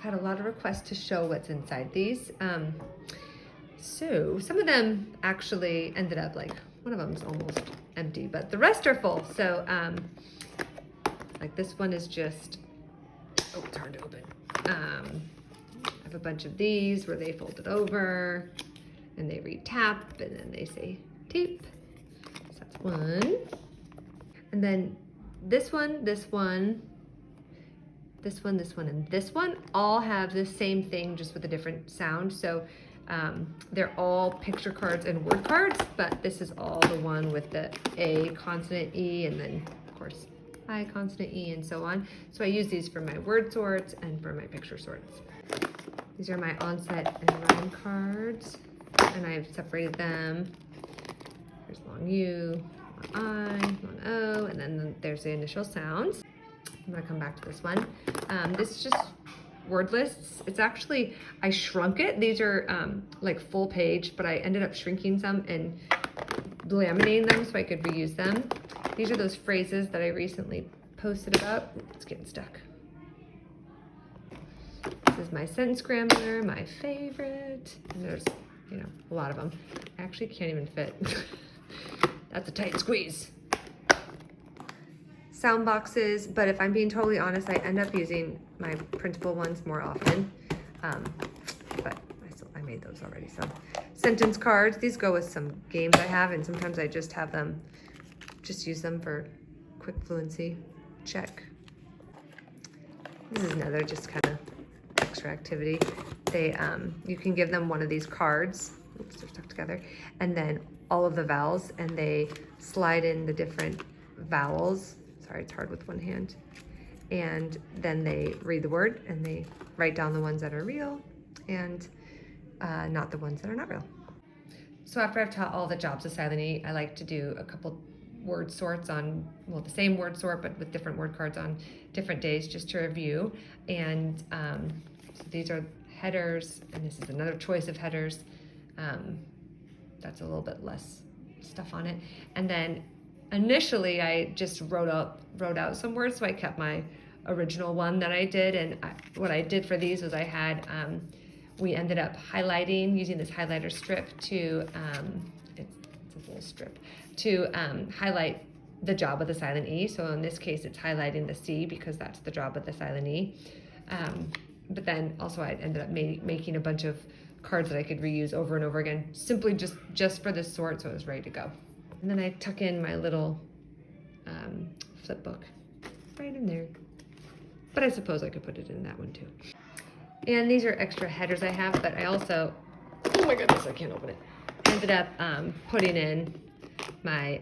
had a lot of requests to show what's inside these. So some of them actually ended up like, one of them's almost empty, but the rest are full. So like this one is just, oh, it's hard to open. I have a bunch of these where they fold it over and they read tap and then they say tape. So that's one. And then this one, this one, this one, this one, and this one all have the same thing, just with a different sound. So they're all picture cards and word cards, but this is all the one with the A consonant E, and then of course I consonant E, and so on. So I use these for my word sorts and for my picture sorts. These are my onset and rhyme cards, and I've separated them. There's long U, long I, long O, and then there's the initial sounds. I'm gonna come back to this one. This is just word lists. It's actually, I shrunk it. These are like full page, but I ended up shrinking some and laminating them so I could reuse them. These are those phrases that I recently posted about. It's getting stuck. This is my sentence scrambler, my favorite. And there's, you know, a lot of them. I actually can't even fit. That's a tight squeeze. Sound boxes, but if I'm being totally honest, I end up using my printable ones more often. But I made those already. So sentence cards, these go with some games I have, and sometimes I just have them, just use them for quick fluency check. This is another just kind of extra activity. They, you can give them one of these cards. Oops, they're stuck together. And then all of the vowels, and they slide in the different vowels. Sorry, it's hard with one hand. And then they read the word and they write down the ones that are real and not the ones that are not real. So after I've taught all the jobs of Silent E, I like to do a couple word sorts on, well, the same word sort, but with different word cards on different days, just to review. And so these are headers, and this is another choice of headers. That's a little bit less stuff on it. And then initially I just wrote out some words, so I kept my original one that I did. And what I did for these was I had, we ended up highlighting, using this highlighter strip to, it's a little strip, to highlight the job of the silent E. So in this case, it's highlighting the C because that's the job of the silent E. But then also I ended up making a bunch of cards that I could reuse over and over again, simply just for this sort, so it was ready to go. And then I tuck in my little flip book right in there. But I suppose I could put it in that one too. And these are extra headers I have, but I also, oh my goodness, I can't open it. Ended up putting in my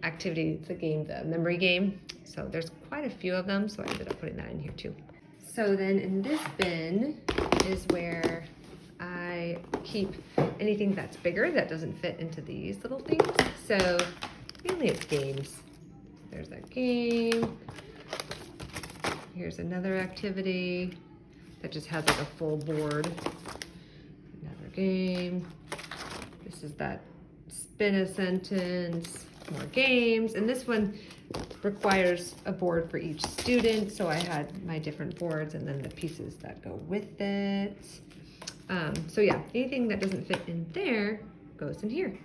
activity, the game, the memory game. So there's quite a few of them, so I ended up putting that in here too. So then in this bin is where I keep anything that's bigger that doesn't fit into these little things. So mainly it's games. There's that game. Here's another activity that just has like a full board. Another game. This is that spin a sentence, more games. And this one requires a board for each student. So I had my different boards and then the pieces that go with it. So yeah, anything that doesn't fit in there goes in here.